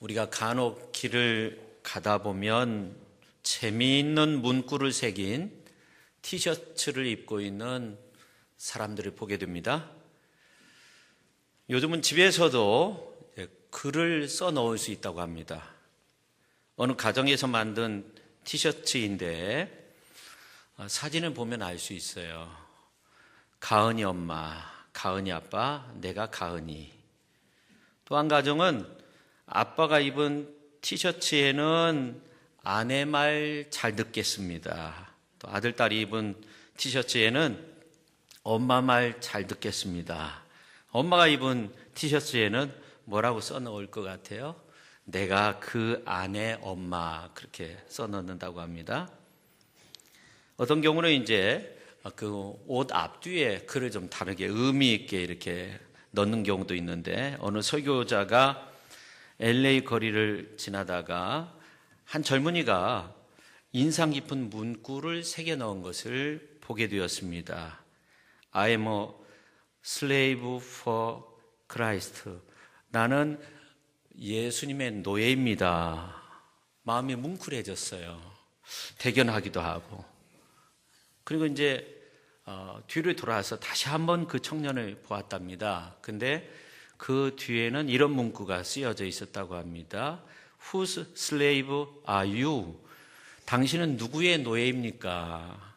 우리가 간혹 길을 가다 보면 재미있는 문구를 새긴 티셔츠를 입고 있는 사람들을 보게 됩니다. 요즘은 집에서도 글을 써 넣을 수 있다고 합니다. 어느 가정에서 만든 티셔츠인데 사진을 보면 알 수 있어요. 가은이 엄마, 가은이 아빠, 내가 가은이. 또 한 가정은 아빠가 입은 티셔츠에는 아내 말 잘 듣겠습니다. 또 아들, 딸이 입은 티셔츠에는 엄마 말 잘 듣겠습니다. 엄마가 입은 티셔츠에는 뭐라고 써 넣을 것 같아요? 내가 그 아내 엄마, 그렇게 써 넣는다고 합니다. 어떤 경우는 이제 그 옷 앞뒤에 글을 좀 다르게 의미 있게 이렇게 넣는 경우도 있는데, 어느 설교자가 LA 거리를 지나다가 한 젊은이가 인상 깊은 문구를 새겨 넣은 것을 보게 되었습니다. I am a slave for Christ. 나는 예수님의 노예입니다. 마음이 뭉클해졌어요. 대견하기도 하고. 그리고 이제 뒤를 돌아서 다시 한번 그 청년을 보았답니다. 근데 그 뒤에는 이런 문구가 쓰여져 있었다고 합니다. Whose slave are you? 당신은 누구의 노예입니까?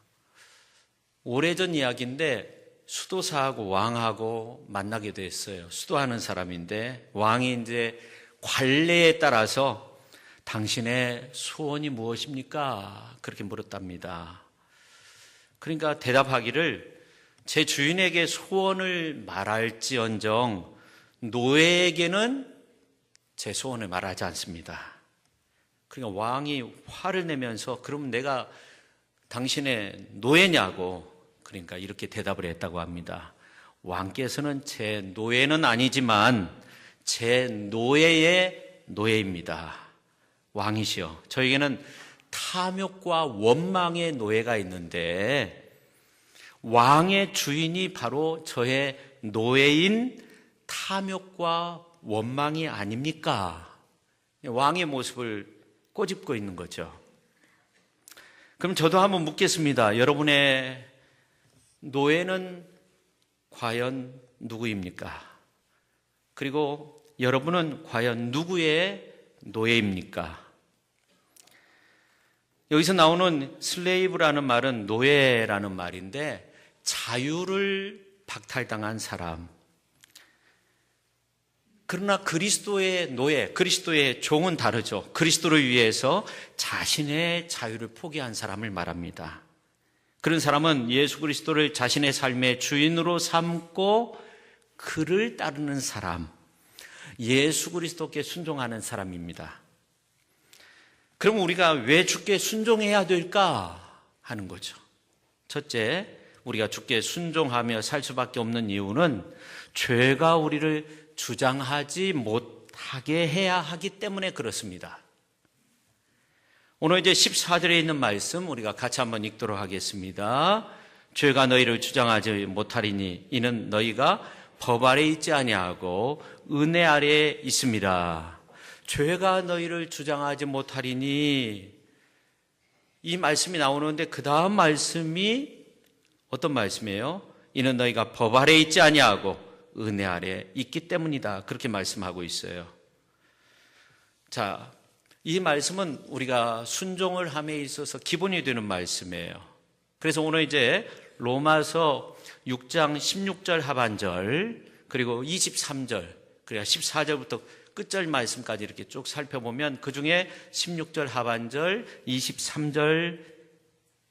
오래전 이야기인데 수도사하고 왕하고 만나게 됐어요. 수도하는 사람인데 왕이 이제 관례에 따라서 당신의 소원이 무엇입니까? 그렇게 물었답니다. 그러니까 대답하기를 제 주인에게 소원을 말할지언정 노예에게는 제 소원을 말하지 않습니다. 그러니까 왕이 화를 내면서 그럼 내가 당신의 노예냐고, 그러니까 이렇게 대답을 했다고 합니다. 왕께서는 제 노예는 아니지만 제 노예의 노예입니다. 왕이시여, 저에게는 탐욕과 원망의 노예가 있는데 왕의 주인이 바로 저의 노예인 탐욕과 원망이 아닙니까? 왕의 모습을 꼬집고 있는 거죠. 그럼 저도 한번 묻겠습니다. 여러분의 노예는 과연 누구입니까? 그리고 여러분은 과연 누구의 노예입니까? 여기서 나오는 슬레이브라는 말은 노예라는 말인데 자유를 박탈당한 사람. 그러나 그리스도의 노예, 그리스도의 종은 다르죠. 그리스도를 위해서 자신의 자유를 포기한 사람을 말합니다. 그런 사람은 예수 그리스도를 자신의 삶의 주인으로 삼고 그를 따르는 사람, 예수 그리스도께 순종하는 사람입니다. 그럼 우리가 왜 주께 순종해야 될까 하는 거죠. 첫째, 우리가 주께 순종하며 살 수밖에 없는 이유는 죄가 우리를 주장하지 못하게 해야 하기 때문에 그렇습니다. 오늘 이제 14절에 있는 말씀 우리가 같이 한번 읽도록 하겠습니다. 죄가 너희를 주장하지 못하리니 이는 너희가 법 아래 있지 아니하고 은혜 아래에 있습니다. 죄가 너희를 주장하지 못하리니, 이 말씀이 나오는데 그 다음 말씀이 어떤 말씀이에요? 이는 너희가 법 아래 있지 아니하고 은혜 아래 있기 때문이다. 그렇게 말씀하고 있어요. 자, 이 말씀은 우리가 순종을 함에 있어서 기본이 되는 말씀이에요. 그래서 오늘 이제 로마서 6장 16절 하반절 그리고 23절, 그러니까 14절부터 끝절 말씀까지 이렇게 쭉 살펴보면 그 중에 16절 하반절, 23절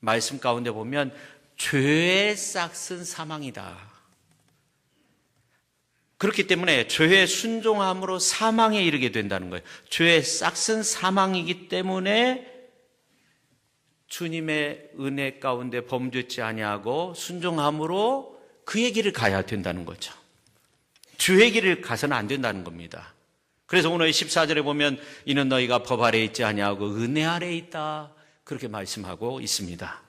말씀 가운데 보면 죄의 싹은 사망이다. 그렇기 때문에 죄의 순종함으로 사망에 이르게 된다는 거예요. 죄의 싹은 사망이기 때문에 주님의 은혜 가운데 범죄치 아니하고 순종함으로 그의 길을 가야 된다는 거죠. 주의 길을 가서는 안 된다는 겁니다. 그래서 오늘 14절에 보면 이는 너희가 법 아래에 있지 아니하고 은혜 아래에 있다, 그렇게 말씀하고 있습니다.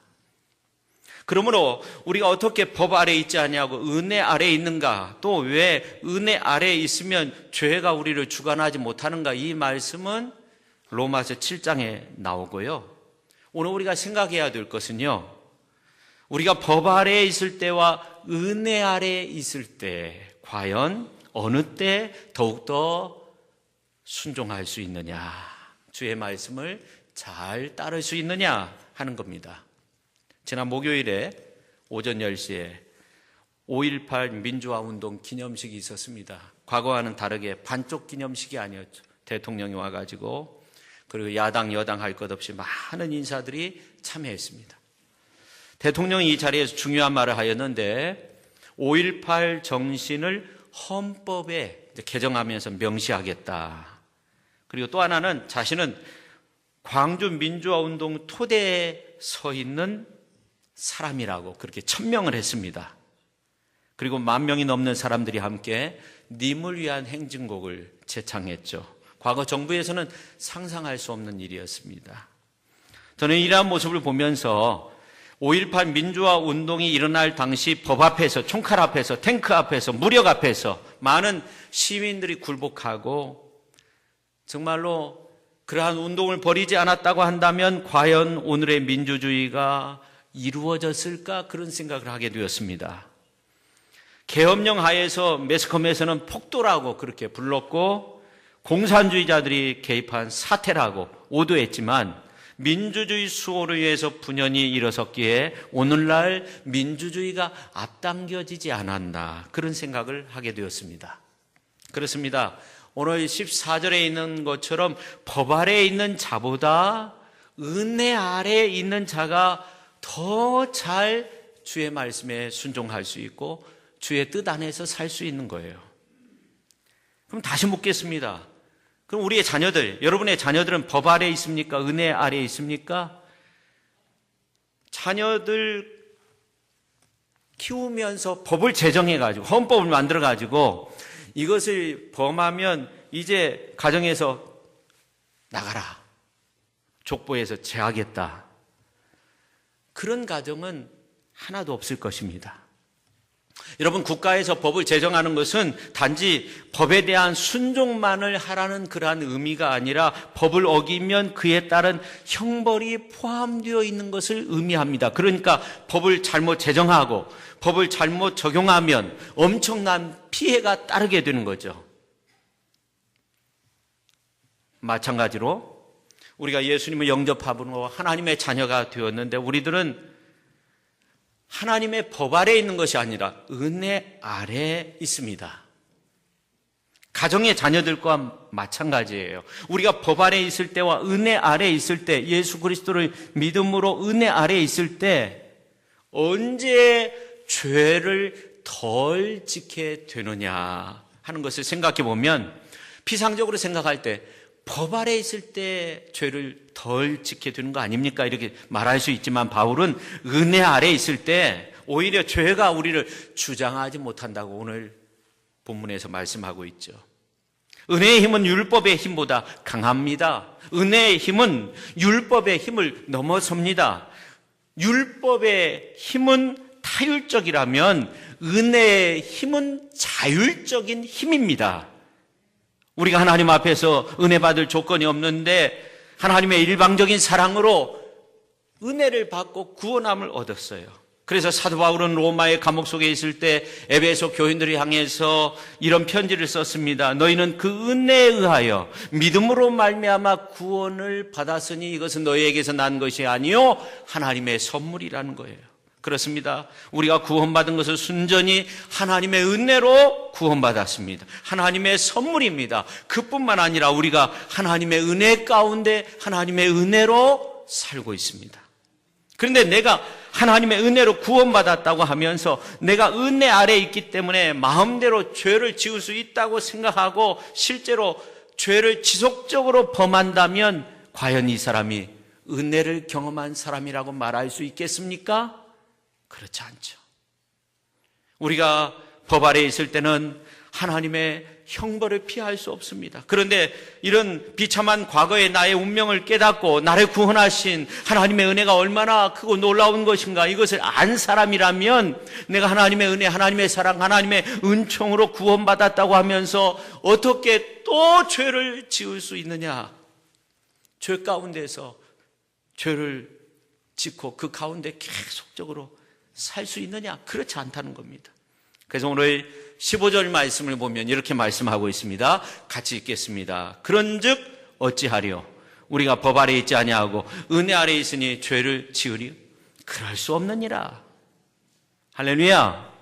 그러므로 우리가 어떻게 법 아래 있지 아니하고 은혜 아래 있는가, 또 왜 은혜 아래 있으면 죄가 우리를 주관하지 못하는가, 이 말씀은 로마서 7장에 나오고요. 오늘 우리가 생각해야 될 것은요, 우리가 법 아래에 있을 때와 은혜 아래에 있을 때 과연 어느 때 더욱더 순종할 수 있느냐, 주의 말씀을 잘 따를 수 있느냐 하는 겁니다. 지난 목요일에 오전 10시에 5.18 민주화 운동 기념식이 있었습니다. 과거와는 다르게 반쪽 기념식이 아니었죠. 대통령이 와가지고, 그리고 야당 여당 할 것 없이 많은 인사들이 참여했습니다. 대통령이 이 자리에서 중요한 말을 하였는데 5.18 정신을 헌법에 개정하면서 명시하겠다. 그리고 또 하나는 자신은 광주 민주화 운동 토대에 서 있는 사람이라고 그렇게 천명을 했습니다. 그리고 10,000명이 넘는 사람들이 함께 님을 위한 행진곡을 제창했죠. 과거 정부에서는 상상할 수 없는 일이었습니다. 저는 이러한 모습을 보면서 5.18 민주화 운동이 일어날 당시 법 앞에서, 총칼 앞에서, 탱크 앞에서, 무력 앞에서 많은 시민들이 굴복하고 정말로 그러한 운동을 벌이지 않았다고 한다면 과연 오늘의 민주주의가 이루어졌을까, 그런 생각을 하게 되었습니다. 계엄령 하에서 매스컴에서는 폭도라고 그렇게 불렀고 공산주의자들이 개입한 사태라고 오도했지만 민주주의 수호를 위해서 분연히 일어섰기에 오늘날 민주주의가 앞당겨지지 않았나, 그런 생각을 하게 되었습니다. 그렇습니다. 오늘 14절에 있는 것처럼 법 아래에 있는 자보다 은혜 아래에 있는 자가 더 잘 주의 말씀에 순종할 수 있고 주의 뜻 안에서 살 수 있는 거예요. 그럼 다시 묻겠습니다. 그럼 우리의 자녀들, 여러분의 자녀들은 법 아래에 있습니까? 은혜 아래에 있습니까? 자녀들 키우면서 법을 제정해가지고, 헌법을 만들어가지고 이것을 범하면 이제 가정에서 나가라, 족보에서 제하겠다, 그런 가정은 하나도 없을 것입니다. 여러분, 국가에서 법을 제정하는 것은 단지 법에 대한 순종만을 하라는 그러한 의미가 아니라 법을 어기면 그에 따른 형벌이 포함되어 있는 것을 의미합니다. 그러니까 법을 잘못 제정하고 법을 잘못 적용하면 엄청난 피해가 따르게 되는 거죠. 마찬가지로 우리가 예수님을 영접함으로 하나님의 자녀가 되었는데 우리들은 하나님의 법 아래에 있는 것이 아니라 은혜 아래에 있습니다. 가정의 자녀들과 마찬가지예요. 우리가 법 아래에 있을 때와 은혜 아래에 있을 때, 예수 그리스도를 믿음으로 은혜 아래에 있을 때 언제 죄를 덜 지게 되느냐 하는 것을 생각해 보면, 피상적으로 생각할 때 법 아래에 있을 때 죄를 덜 지게 되는 거 아닙니까? 이렇게 말할 수 있지만 바울은 은혜 아래에 있을 때 오히려 죄가 우리를 주장하지 못한다고 오늘 본문에서 말씀하고 있죠. 은혜의 힘은 율법의 힘보다 강합니다. 은혜의 힘은 율법의 힘을 넘어섭니다. 율법의 힘은 타율적이라면 은혜의 힘은 자율적인 힘입니다. 우리가 하나님 앞에서 은혜 받을 조건이 없는데 하나님의 일방적인 사랑으로 은혜를 받고 구원함을 얻었어요. 그래서 사도 바울은 로마의 감옥 속에 있을 때 에베소 교인들을 향해서 이런 편지를 썼습니다. 너희는 그 은혜에 의하여 믿음으로 말미암아 구원을 받았으니 이것은 너희에게서 난 것이 아니요 하나님의 선물이라는 거예요. 그렇습니다. 우리가 구원받은 것을 순전히 하나님의 은혜로 구원받았습니다. 하나님의 선물입니다. 그뿐만 아니라 우리가 하나님의 은혜 가운데 하나님의 은혜로 살고 있습니다. 그런데 내가 하나님의 은혜로 구원받았다고 하면서 내가 은혜 아래에 있기 때문에 마음대로 죄를 지을 수 있다고 생각하고 실제로 죄를 지속적으로 범한다면 과연 이 사람이 은혜를 경험한 사람이라고 말할 수 있겠습니까? 그렇지 않죠. 우리가 법 아래에 있을 때는 하나님의 형벌을 피할 수 없습니다. 그런데 이런 비참한 과거의 나의 운명을 깨닫고 나를 구원하신 하나님의 은혜가 얼마나 크고 놀라운 것인가, 이것을 안 사람이라면 내가 하나님의 은혜, 하나님의 사랑, 하나님의 은총으로 구원받았다고 하면서 어떻게 또 죄를 지을 수 있느냐? 죄 가운데서 죄를 짓고 그 가운데 계속적으로 살 수 있느냐? 그렇지 않다는 겁니다. 그래서 오늘 15절 말씀을 보면 이렇게 말씀하고 있습니다. 같이 읽겠습니다. 그런즉 어찌하리요? 우리가 법 아래 있지 아니하고 은혜 아래 있으니 죄를 지으리요? 그럴 수 없느니라. 할렐루야.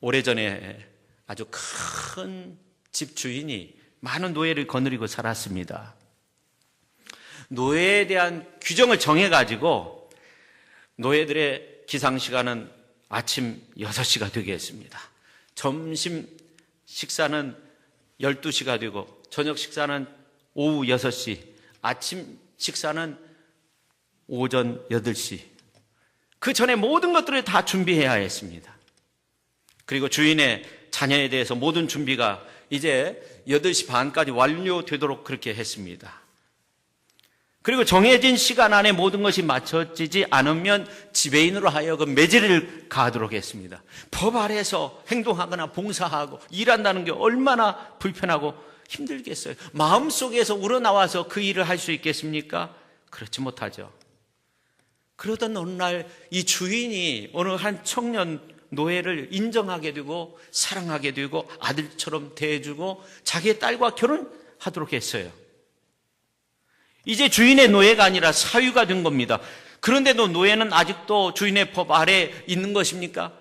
오래전에 아주 큰 집 주인이 많은 노예를 거느리고 살았습니다. 노예에 대한 규정을 정해가지고 노예들의 기상시간은 아침 6시가 되게 했습니다. 점심 식사는 12시가 되고 저녁 식사는 오후 6시, 아침 식사는 오전 8시. 그 전에 모든 것들을 다 준비해야 했습니다. 그리고 주인의 자녀에 대해서 모든 준비가 이제 8시 반까지 완료되도록 그렇게 했습니다. 그리고 정해진 시간 안에 모든 것이 맞춰지지 않으면 지배인으로 하여금 매질을 가하도록 했습니다. 법 아래에서 행동하거나 봉사하고 일한다는 게 얼마나 불편하고 힘들겠어요. 마음속에서 우러나와서 그 일을 할 수 있겠습니까? 그렇지 못하죠. 그러던 어느 날 이 주인이 어느 한 청년 노예를 인정하게 되고 사랑하게 되고 아들처럼 대해주고 자기의 딸과 결혼하도록 했어요. 이제 주인의 노예가 아니라 사유가 된 겁니다. 그런데도 노예는 아직도 주인의 법 아래 있는 것입니까?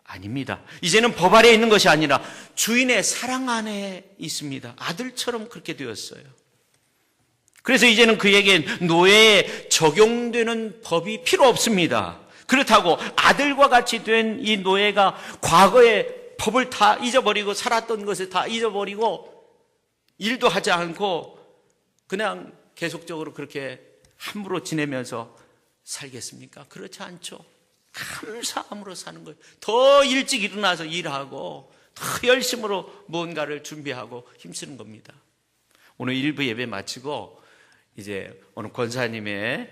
아닙니다. 이제는 법 아래 있는 것이 아니라 주인의 사랑 안에 있습니다. 아들처럼 그렇게 되었어요. 그래서 이제는 그에게 노예에 적용되는 법이 필요 없습니다. 그렇다고 아들과 같이 된 이 노예가 과거의 법을 다 잊어버리고 살았던 것을 다 잊어버리고 일도 하지 않고 그냥 계속적으로 그렇게 함부로 지내면서 살겠습니까? 그렇지 않죠. 감사함으로 사는 거예요. 더 일찍 일어나서 일하고 더 열심으로 무언가를 준비하고 힘쓰는 겁니다. 오늘 1부 예배 마치고 이제 어느 권사님의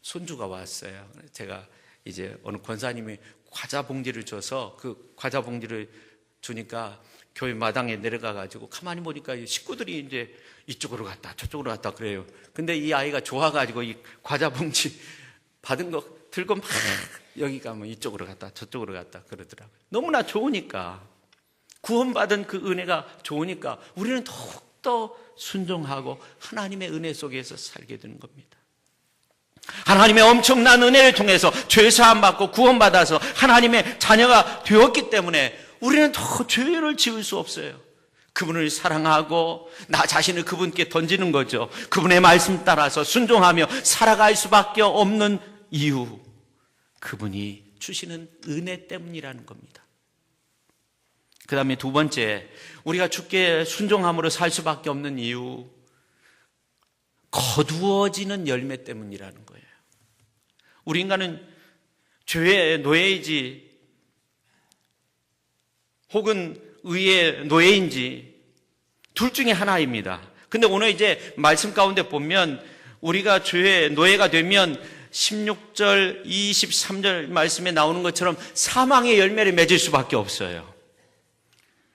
손주가 왔어요. 제가 이제 어느 권사님이 과자 봉지를 줘서 그 과자 봉지를 주니까 교회 마당에 내려가가지고 가만히 보니까 식구들이 이제 이쪽으로 갔다 저쪽으로 갔다 그래요. 근데 이 아이가 좋아가지고 이 과자 봉지 받은 거 들고 막 여기 가면 이쪽으로 갔다 저쪽으로 갔다 그러더라고요. 너무나 좋으니까, 구원받은 그 은혜가 좋으니까 우리는 더욱더 순종하고 하나님의 은혜 속에서 살게 되는 겁니다. 하나님의 엄청난 은혜를 통해서 죄사함 받고 구원받아서 하나님의 자녀가 되었기 때문에 우리는 더 죄를 지을 수 없어요. 그분을 사랑하고 나 자신을 그분께 던지는 거죠. 그분의 말씀 따라서 순종하며 살아갈 수밖에 없는 이유, 그분이 주시는 은혜 때문이라는 겁니다. 그 다음에 두 번째, 우리가 주께 순종함으로 살 수밖에 없는 이유, 거두어지는 열매 때문이라는 거예요. 우리 인간은 죄의 노예이지 혹은 의의 노예인지 둘 중에 하나입니다. 근데 오늘 이제 말씀 가운데 보면 우리가 죄의 노예가 되면 16절, 23절 말씀에 나오는 것처럼 사망의 열매를 맺을 수밖에 없어요.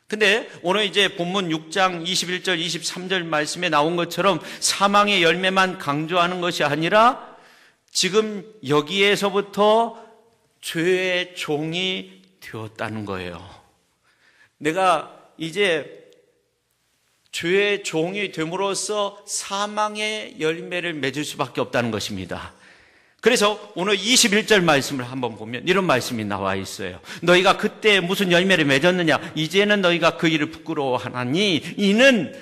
근데 오늘 이제 본문 6장 21절, 23절 말씀에 나온 것처럼 사망의 열매만 강조하는 것이 아니라 지금 여기에서부터 죄의 종이 되었다는 거예요. 내가 이제 죄의 종이 됨으로써 사망의 열매를 맺을 수밖에 없다는 것입니다. 그래서 오늘 21절 말씀을 한번 보면 이런 말씀이 나와 있어요. 너희가 그때 무슨 열매를 맺었느냐? 이제는 너희가 그 일을 부끄러워하나니 이는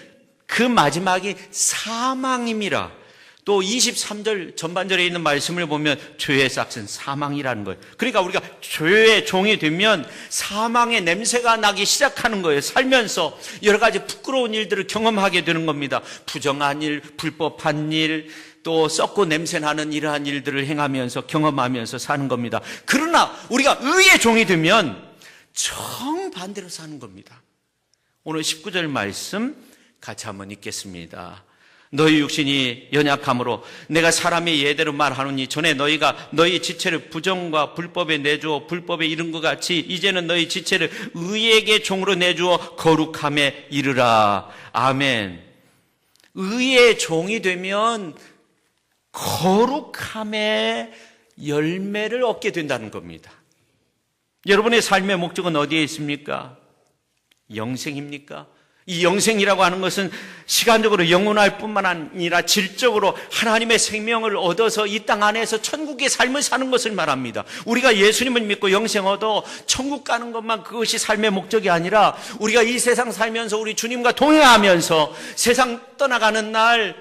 그 마지막이 사망임이라. 또 23절 전반절에 있는 말씀을 보면 죄의 싹은 사망이라는 거예요. 그러니까 우리가 죄의 종이 되면 사망의 냄새가 나기 시작하는 거예요. 살면서 여러 가지 부끄러운 일들을 경험하게 되는 겁니다. 부정한 일, 불법한 일, 또 썩고 냄새나는 이러한 일들을 행하면서 경험하면서 사는 겁니다. 그러나 우리가 의의 종이 되면 정반대로 사는 겁니다. 오늘 19절 말씀 같이 한번 읽겠습니다. 너희 육신이 연약함으로 내가 사람의 예대로 말하노니 전에 너희가 너희 지체를 부정과 불법에 내주어 불법에 이른 것 같이 이제는 너희 지체를 의에게 종으로 내주어 거룩함에 이르라. 아멘. 의의 종이 되면 거룩함의 열매를 얻게 된다는 겁니다. 여러분의 삶의 목적은 어디에 있습니까? 영생입니까? 이 영생이라고 하는 것은 시간적으로 영원할 뿐만 아니라 질적으로 하나님의 생명을 얻어서 이 땅 안에서 천국의 삶을 사는 것을 말합니다. 우리가 예수님을 믿고 영생 얻어 천국 가는 것만 그것이 삶의 목적이 아니라 우리가 이 세상 살면서 우리 주님과 동행하면서 세상 떠나가는 날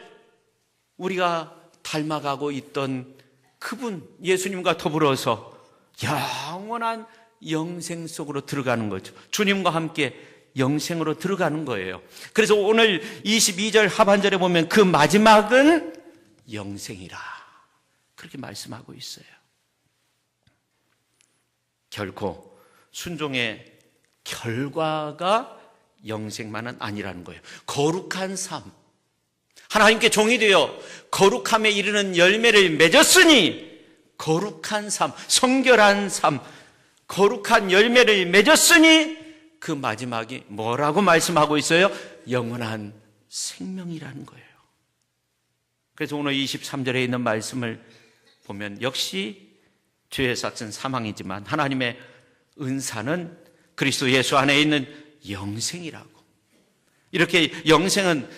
우리가 닮아가고 있던 그분 예수님과 더불어서 영원한 영생 속으로 들어가는 거죠. 주님과 함께 영생으로 들어가는 거예요. 그래서 오늘 22절 하반절에 보면 그 마지막은 영생이라 그렇게 말씀하고 있어요. 결코 순종의 결과가 영생만은 아니라는 거예요. 거룩한 삶, 하나님께 종이 되어 거룩함에 이르는 열매를 맺었으니 거룩한 삶, 성결한 삶, 거룩한 열매를 맺었으니 그 마지막이 뭐라고 말씀하고 있어요? 영원한 생명이라는 거예요. 그래서 오늘 23절에 있는 말씀을 보면 역시 죄의 삭은 사망이지만 하나님의 은사는 그리스도 예수 안에 있는 영생이라고. 이렇게 영생은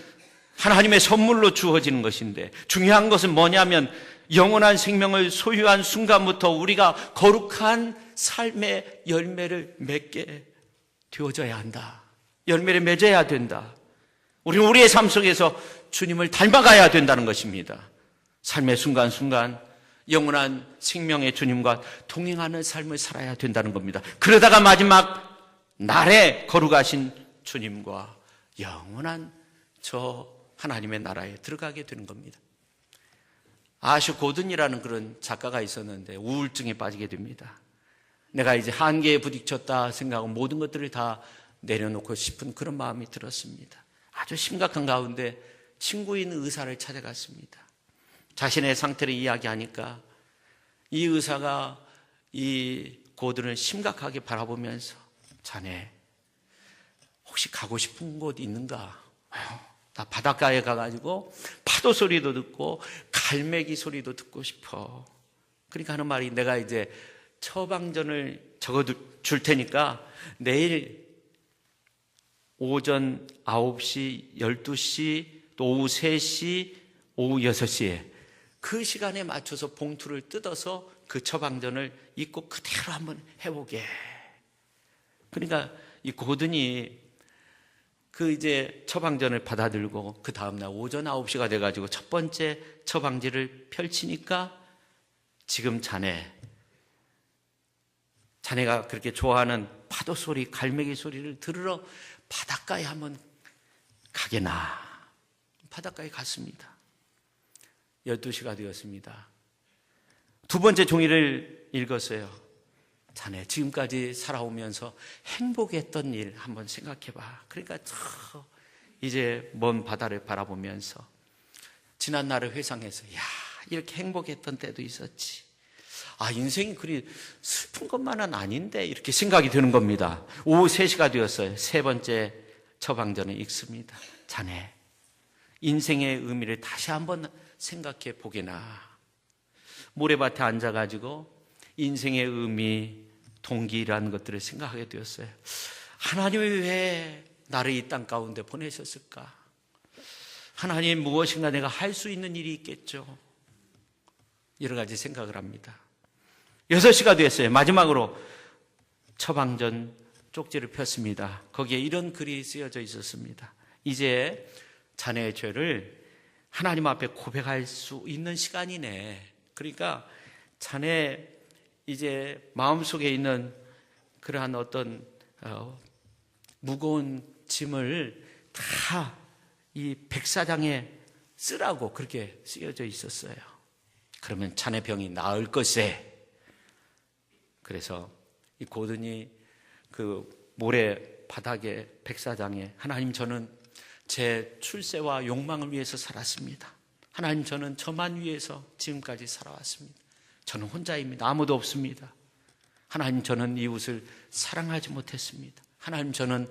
하나님의 선물로 주어지는 것인데 중요한 것은 뭐냐면 영원한 생명을 소유한 순간부터 우리가 거룩한 삶의 열매를 맺게 되어져야 한다. 열매를 맺어야 된다. 우리는 우리의 삶 속에서 주님을 닮아가야 된다는 것입니다. 삶의 순간순간 영원한 생명의 주님과 동행하는 삶을 살아야 된다는 겁니다. 그러다가 마지막 날에 거룩하신 주님과 영원한 저 하나님의 나라에 들어가게 되는 겁니다. 아슈 고든이라는 그런 작가가 있었는데 우울증에 빠지게 됩니다. 내가 이제 한계에 부딪혔다 생각하고 모든 것들을 다 내려놓고 싶은 그런 마음이 들었습니다. 아주 심각한 가운데 친구인 의사를 찾아갔습니다. 자신의 상태를 이야기하니까 이 의사가 이 고든을 심각하게 바라보면서 자네 혹시 가고 싶은 곳 있는가? 나 바닷가에 가가지고 파도 소리도 듣고 갈매기 소리도 듣고 싶어. 그러니까 하는 말이 내가 이제 처방전을 적어줄 테니까 내일 오전 9시, 12시, 또 오후 3시, 오후 6시에 그 시간에 맞춰서 봉투를 뜯어서 그 처방전을 읽고 그대로 한번 해보게. 그러니까 이 고든이 그 이제 처방전을 받아들고 그 다음날 오전 9시가 돼가지고 첫 번째 처방지를 펼치니까 지금 자네가 그렇게 좋아하는 파도 소리, 갈매기 소리를 들으러 바닷가에 한번 가게나. 바닷가에 갔습니다. 12시가 되었습니다. 두 번째 종이를 읽었어요. 자네 지금까지 살아오면서 행복했던 일 한번 생각해봐. 그러니까 이제 먼 바다를 바라보면서 지난 날을 회상해서 야 이렇게 행복했던 때도 있었지. 아 인생이 그리 슬픈 것만은 아닌데 이렇게 생각이 드는 겁니다. 오후 3시가 되었어요. 세 번째 처방전을 읽습니다. 자네 인생의 의미를 다시 한번 생각해 보게나. 모래밭에 앉아가지고 인생의 의미, 동기라는 것들을 생각하게 되었어요. 하나님이 왜 나를 이 땅 가운데 보내셨을까? 하나님 무엇인가 내가 할 수 있는 일이 있겠죠. 여러 가지 생각을 합니다. 6시가 됐어요. 마지막으로 처방전 쪽지를 폈습니다. 거기에 이런 글이 쓰여져 있었습니다. 이제 자네의 죄를 하나님 앞에 고백할 수 있는 시간이네. 그러니까 자네 이제 마음속에 있는 그러한 어떤 무거운 짐을 다 이 백사장에 쓰라고 그렇게 쓰여져 있었어요. 그러면 자네 병이 나을 것에. 그래서 이 고든이 그 모래 바닥에 백사장에 하나님 저는 제 출세와 욕망을 위해서 살았습니다. 하나님 저는 저만 위해서 지금까지 살아왔습니다. 저는 혼자입니다. 아무도 없습니다. 하나님 저는 이웃을 사랑하지 못했습니다. 하나님 저는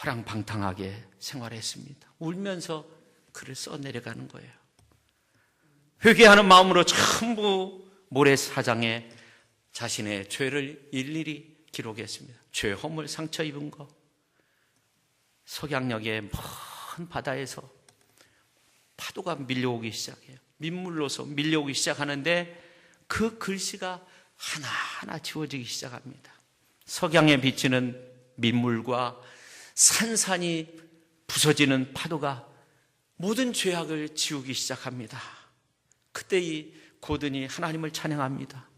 허랑방탕하게 생활했습니다. 울면서 글을 써내려가는 거예요. 회개하는 마음으로 전부 모래사장에 자신의 죄를 일일이 기록했습니다. 죄, 허물, 상처 입은 거. 석양역의 먼 바다에서 파도가 밀려오기 시작해요. 민물로서 밀려오기 시작하는데 그 글씨가 하나하나 지워지기 시작합니다. 석양에 비치는 민물과 산산이 부서지는 파도가 모든 죄악을 지우기 시작합니다. 그때 이 고든이 하나님을 찬양합니다.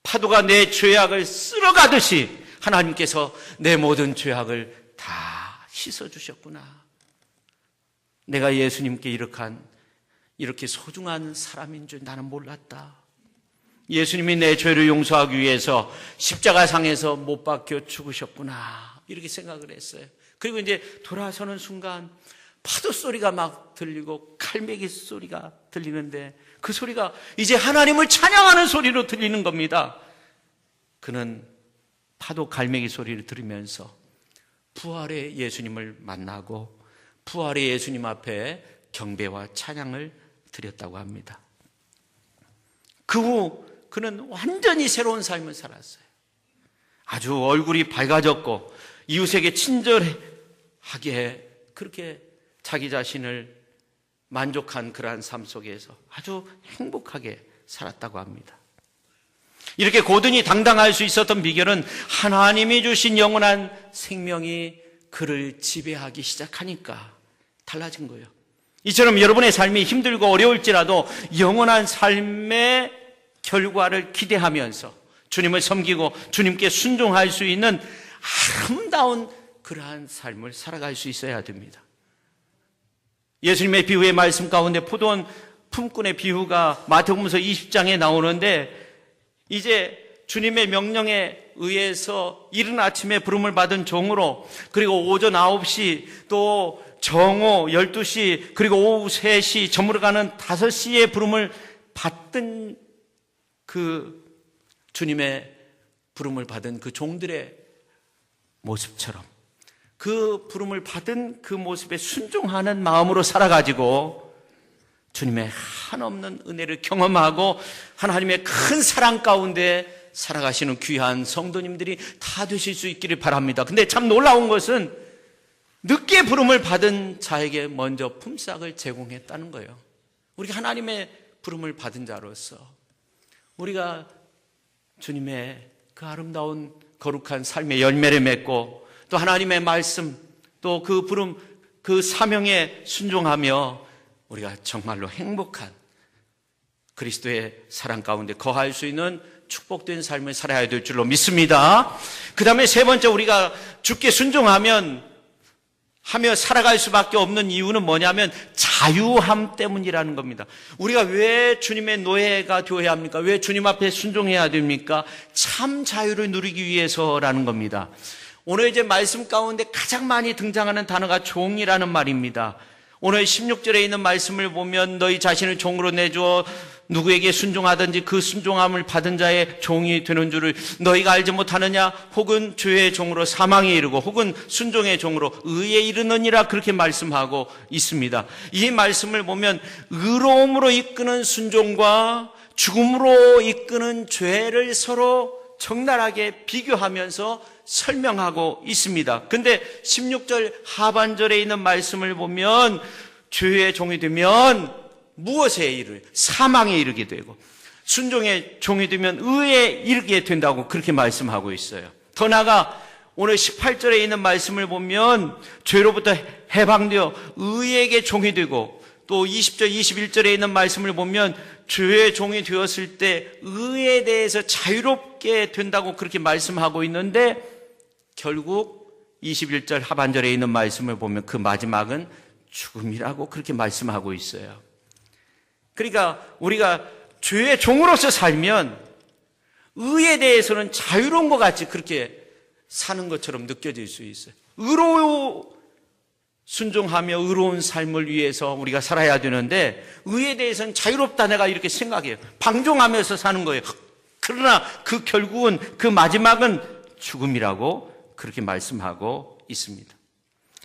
파도가 내 죄악을 쓸어가듯이 하나님께서 내 모든 죄악을 다 씻어주셨구나. 내가 예수님께 이렇게 소중한 사람인 줄 나는 몰랐다. 예수님이 내 죄를 용서하기 위해서 십자가상에서 못 박혀 죽으셨구나. 이렇게 생각을 했어요. 그리고 이제 돌아서는 순간 파도 소리가 막 들리고 갈매기 소리가 들리는데 그 소리가 이제 하나님을 찬양하는 소리로 들리는 겁니다. 그는 파도 갈매기 소리를 들으면서 부활의 예수님을 만나고 부활의 예수님 앞에 경배와 찬양을 드렸다고 합니다. 그 후 그는 완전히 새로운 삶을 살았어요. 아주 얼굴이 밝아졌고 이웃에게 친절하게 그렇게 자기 자신을 만족한 그러한 삶 속에서 아주 행복하게 살았다고 합니다. 이렇게 고든이 당당할 수 있었던 비결은 하나님이 주신 영원한 생명이 그를 지배하기 시작하니까 달라진 거예요. 이처럼 여러분의 삶이 힘들고 어려울지라도 영원한 삶의 결과를 기대하면서 주님을 섬기고 주님께 순종할 수 있는 아름다운 그러한 삶을 살아갈 수 있어야 됩니다. 예수님의 비유의 말씀 가운데 포도원 품꾼의 비유가 마태복음서 20장에 나오는데 이제 주님의 명령에 의해서 이른 아침에 부름을 받은 종으로 그리고 오전 9시 또 정오 12시 그리고 오후 3시 저물어가는 5시에 부름을 받던 그 주님의 부름을 받은 그 종들의 모습처럼 그 부름을 받은 그 모습에 순종하는 마음으로 살아가지고 주님의 한없는 은혜를 경험하고 하나님의 큰 사랑 가운데 살아가시는 귀한 성도님들이 다 되실 수 있기를 바랍니다. 근데 참 놀라운 것은 늦게 부름을 받은 자에게 먼저 품삯을 제공했다는 거예요. 우리가 하나님의 부름을 받은 자로서 우리가 주님의 그 아름다운 거룩한 삶의 열매를 맺고 또 하나님의 말씀 또 그 부름 그 사명에 순종하며 우리가 정말로 행복한 그리스도의 사랑 가운데 거할 수 있는 축복된 삶을 살아야 될 줄로 믿습니다. 그 다음에 세 번째 우리가 주께 순종하며 살아갈 수밖에 없는 이유는 뭐냐면 자유함 때문이라는 겁니다. 우리가 왜 주님의 노예가 되어야 합니까? 왜 주님 앞에 순종해야 됩니까? 참 자유를 누리기 위해서라는 겁니다. 오늘 이제 말씀 가운데 가장 많이 등장하는 단어가 종이라는 말입니다. 오늘 16절에 있는 말씀을 보면 너희 자신을 종으로 내주어 누구에게 순종하든지 그 순종함을 받은 자의 종이 되는 줄을 너희가 알지 못하느냐? 혹은 죄의 종으로 사망에 이르고 혹은 순종의 종으로 의에 이르느니라 그렇게 말씀하고 있습니다. 이 말씀을 보면 의로움으로 이끄는 순종과 죽음으로 이끄는 죄를 서로 적나라하게 비교하면서 설명하고 있습니다. 근데 16절 하반절에 있는 말씀을 보면 죄의 종이 되면 무엇에 이르? 사망에 이르게 되고 순종의 종이 되면 의에 이르게 된다고 그렇게 말씀하고 있어요. 더 나아가 오늘 18절에 있는 말씀을 보면 죄로부터 해방되어 의에게 종이 되고 또 20절, 21절에 있는 말씀을 보면 죄의 종이 되었을 때 의에 대해서 자유롭게 된다고 그렇게 말씀하고 있는데 결국 21절 하반절에 있는 말씀을 보면 그 마지막은 죽음이라고 그렇게 말씀하고 있어요. 그러니까 우리가 죄의 종으로서 살면 의에 대해서는 자유로운 것 같이 그렇게 사는 것처럼 느껴질 수 있어요. 순종하며 의로운 삶을 위해서 우리가 살아야 되는데 의에 대해서는 자유롭다 내가 이렇게 생각해요. 방종하면서 사는 거예요. 그러나 그 결국은 그 마지막은 죽음이라고 그렇게 말씀하고 있습니다.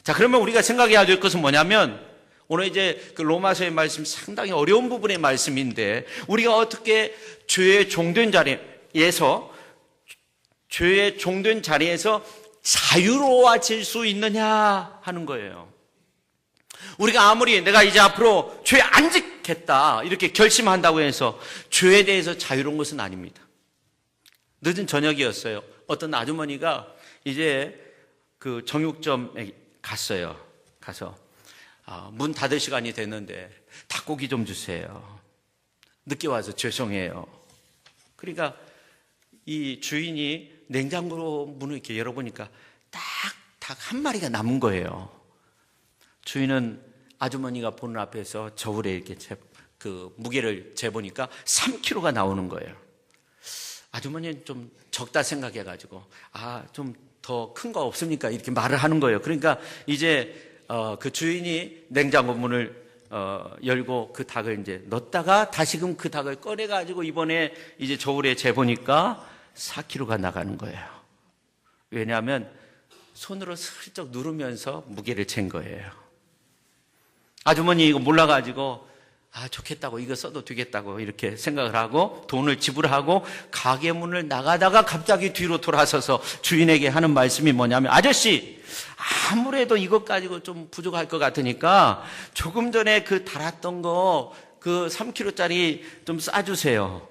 자, 그러면 우리가 생각해야 될 것은 뭐냐면 오늘 이제 그 로마서의 말씀 상당히 어려운 부분의 말씀인데 우리가 어떻게 죄의 종된 자리에서 자유로워질 수 있느냐 하는 거예요. 우리가 아무리 내가 이제 앞으로 죄 안 짓겠다 이렇게 결심한다고 해서 죄에 대해서 자유로운 것은 아닙니다. 늦은 저녁이었어요. 어떤 아주머니가 이제 그 정육점에 갔어요. 가서 문 닫을 시간이 됐는데 닭고기 좀 주세요. 늦게 와서 죄송해요. 그러니까 이 주인이 냉장고로 문을 이렇게 열어보니까 딱 닭 한 마리가 남은 거예요. 주인은 아주머니가 보는 앞에서 저울에 이렇게 그 무게를 재보니까 3kg가 나오는 거예요. 아주머니는 좀 적다 생각해가지고 좀 더 큰 거 없습니까? 이렇게 말을 하는 거예요. 그러니까 이제 그 주인이 냉장고 문을 열고 그 닭을 이제 넣었다가 다시금 그 닭을 꺼내가지고 이번에 이제 저울에 재보니까 4kg가 나가는 거예요. 왜냐하면 손으로 슬쩍 누르면서 무게를 잰 거예요. 아주머니 이거 몰라가지고 좋겠다고 이거 써도 되겠다고 이렇게 생각을 하고 돈을 지불하고 가게 문을 나가다가 갑자기 뒤로 돌아서서 주인에게 하는 말씀이 뭐냐면 아저씨 아무래도 이것 가지고 좀 부족할 것 같으니까 조금 전에 그 달았던 거 그 3kg짜리 좀 싸주세요.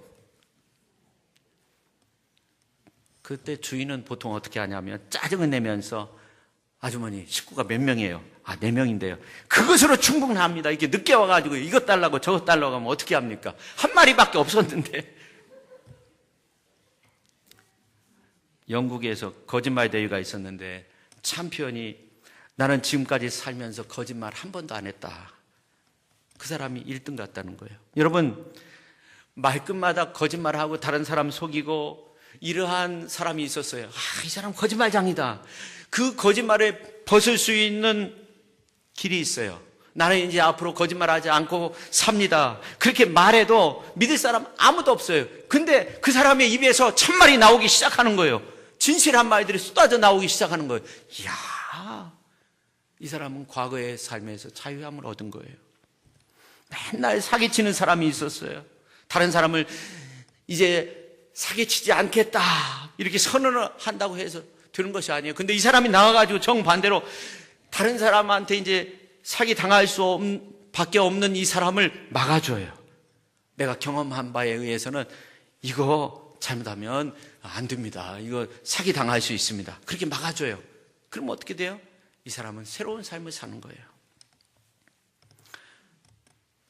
그때 주인은 보통 어떻게 하냐면 짜증을 내면서 아주머니 식구가 몇 명이에요? 4명인데요. 그것으로 충분합니다. 이렇게 늦게 와가지고 이것 달라고 저것 달라고 하면 어떻게 합니까? 한 마리밖에 없었는데. 영국에서 거짓말 대회가 있었는데 챔피언이 나는 지금까지 살면서 거짓말 한 번도 안 했다. 그 사람이 1등 갔다는 거예요. 여러분, 말끝마다 거짓말하고 다른 사람 속이고 이러한 사람이 있었어요. 이 사람 거짓말장이다. 그 거짓말을 벗을 수 있는 길이 있어요. 나는 이제 앞으로 거짓말하지 않고 삽니다. 그렇게 말해도 믿을 사람 아무도 없어요. 근데 그 사람의 입에서 참말이 나오기 시작하는 거예요. 진실한 말들이 쏟아져 나오기 시작하는 거예요. 이야, 이 사람은 과거의 삶에서 자유함을 얻은 거예요. 맨날 사기치는 사람이 있었어요. 다른 사람을 이제 사기치지 않겠다 이렇게 선언을 한다고 해서 되는 것이 아니에요. 근데 이 사람이 나와가지고 정반대로 다른 사람한테 이제 사기 당할 밖에 없는 이 사람을 막아줘요. 내가 경험한 바에 의해서는 이거 잘못하면 안 됩니다. 이거 사기 당할 수 있습니다. 그렇게 막아줘요. 그럼 어떻게 돼요? 이 사람은 새로운 삶을 사는 거예요.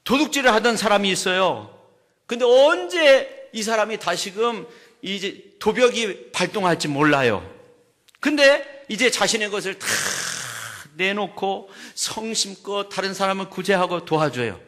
도둑질을 하던 사람이 있어요. 근데 언제 이 사람이 다시금 이제 도벽이 발동할지 몰라요. 근데 이제 자신의 것을 다 내놓고 성심껏 다른 사람을 구제하고 도와줘요.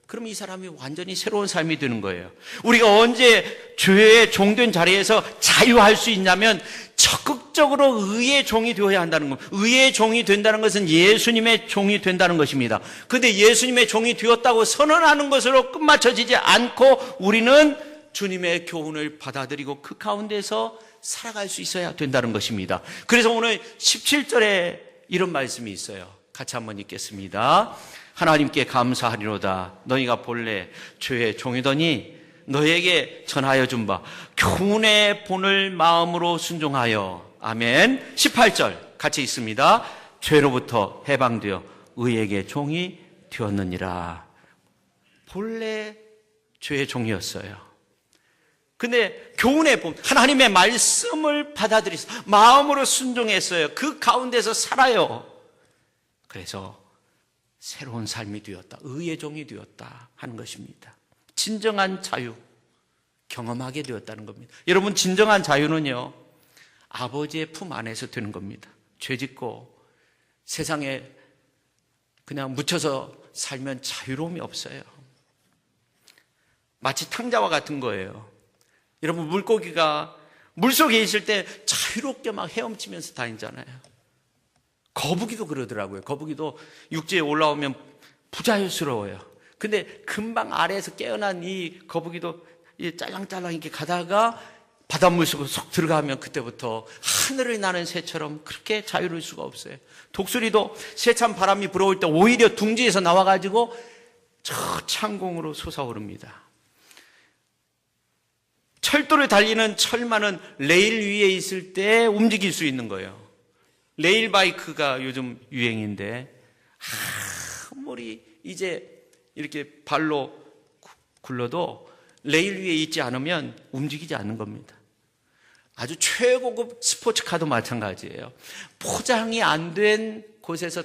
그럼 이 사람이 완전히 새로운 삶이 되는 거예요. 우리가 언제 죄의 종된 자리에서 자유할 수 있냐면 적극적으로 의의 종이 되어야 한다는 겁니다. 의의 종이 된다는 것은 예수님의 종이 된다는 것입니다. 그런데 예수님의 종이 되었다고 선언하는 것으로 끝마쳐지지 않고 우리는 주님의 교훈을 받아들이고 그 가운데서 살아갈 수 있어야 된다는 것입니다. 그래서 오늘 17절에 이런 말씀이 있어요. 같이 한번 읽겠습니다. 하나님께 감사하리로다. 너희가 본래 죄의 종이더니 너희에게 전하여 준 바 교훈의 본을 마음으로 순종하여. 아멘. 18절 같이 있습니다. 죄로부터 해방되어 의에게 종이 되었느니라. 본래 죄의 종이었어요. 근데 교훈의 본, 하나님의 말씀을 받아들여서 마음으로 순종했어요. 그 가운데서 살아요. 그래서 새로운 삶이 되었다. 의의 종이 되었다 하는 것입니다. 진정한 자유 경험하게 되었다는 겁니다. 여러분, 진정한 자유는요, 아버지의 품 안에서 되는 겁니다. 죄짓고 세상에 그냥 묻혀서 살면 자유로움이 없어요. 마치 탕자와 같은 거예요. 여러분, 물고기가 물속에 있을 때 자유롭게 막 헤엄치면서 다니잖아요. 거북이도 그러더라고요. 거북이도 육지에 올라오면 부자유스러워요. 근데 금방 아래에서 깨어난 이 거북이도 짤랑짤랑 이렇게 가다가 바닷물 속으로 쏙 들어가면 그때부터 하늘을 나는 새처럼 그렇게 자유로울 수가 없어요. 독수리도 세찬 바람이 불어올 때 오히려 둥지에서 나와가지고 저 창공으로 솟아오릅니다. 철도를 달리는 철마는 레일 위에 있을 때 움직일 수 있는 거예요. 레일 바이크가 요즘 유행인데 아무리 이제 이렇게 발로 굴러도 레일 위에 있지 않으면 움직이지 않는 겁니다. 아주 최고급 스포츠카도 마찬가지예요. 포장이 안 된 곳에서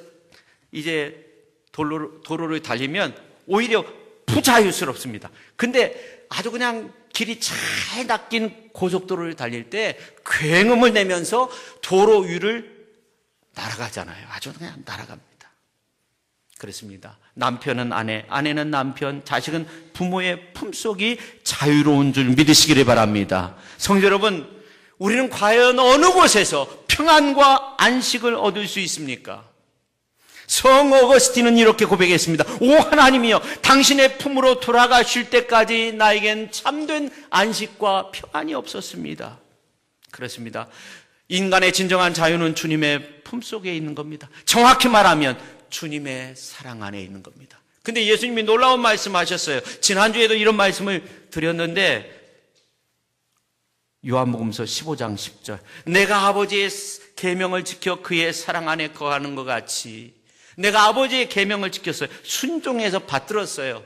이제 도로를 달리면 오히려 부자유스럽습니다. 근데 아주 그냥 길이 잘 닦인 고속도로를 달릴 때 굉음을 내면서 도로 위를 날아가잖아요. 아주 그냥 날아갑니다. 그렇습니다. 남편은 아내, 아내는 남편, 자식은 부모의 품속이 자유로운 줄 믿으시기를 바랍니다. 성도 여러분, 우리는 과연 어느 곳에서 평안과 안식을 얻을 수 있습니까? 성 어거스틴은 이렇게 고백했습니다. 오 하나님이여, 당신의 품으로 돌아가실 때까지 나에겐 참된 안식과 평안이 없었습니다. 그렇습니다. 인간의 진정한 자유는 주님의 품속에 있는 겁니다. 정확히 말하면 주님의 사랑 안에 있는 겁니다. 근데 예수님이 놀라운 말씀하셨어요. 지난주에도 이런 말씀을 드렸는데 요한복음서 15장 10절, 내가 아버지의 계명을 지켜 그의 사랑 안에 거하는 것 같이 내가 아버지의 계명을 지켰어요. 순종해서 받들었어요.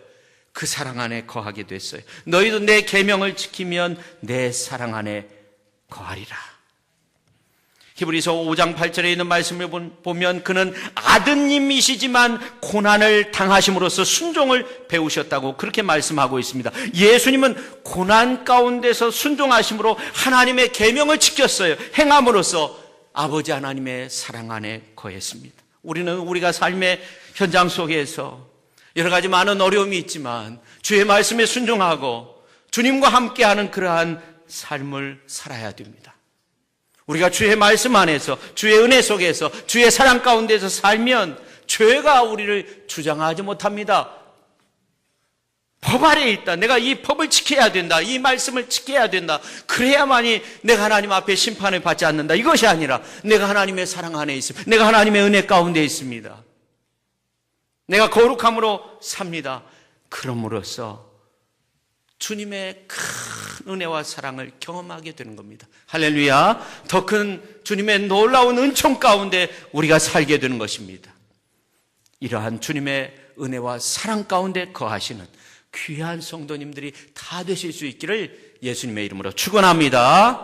그 사랑 안에 거하게 됐어요. 너희도 내 계명을 지키면 내 사랑 안에 거하리라. 히브리서 5장 8절에 있는 말씀을 보면 그는 아드님이시지만 고난을 당하심으로써 순종을 배우셨다고 그렇게 말씀하고 있습니다. 예수님은 고난 가운데서 순종하심으로 하나님의 계명을 지켰어요. 행함으로써 아버지 하나님의 사랑 안에 거했습니다. 우리는 우리가 삶의 현장 속에서 여러 가지 많은 어려움이 있지만 주의 말씀에 순종하고 주님과 함께하는 그러한 삶을 살아야 됩니다. 우리가 주의 말씀 안에서 주의 은혜 속에서 주의 사랑 가운데서 살면 죄가 우리를 주장하지 못합니다. 법 아래에 있다. 내가 이 법을 지켜야 된다. 이 말씀을 지켜야 된다. 그래야만이 내가 하나님 앞에 심판을 받지 않는다. 이것이 아니라 내가 하나님의 사랑 안에 있습니다. 내가 하나님의 은혜 가운데 있습니다. 내가 거룩함으로 삽니다. 그럼으로써 주님의 큰 은혜와 사랑을 경험하게 되는 겁니다. 할렐루야. 더 큰 주님의 놀라운 은총 가운데 우리가 살게 되는 것입니다. 이러한 주님의 은혜와 사랑 가운데 거하시는 귀한 성도님들이 다 되실 수 있기를 예수님의 이름으로 축원합니다.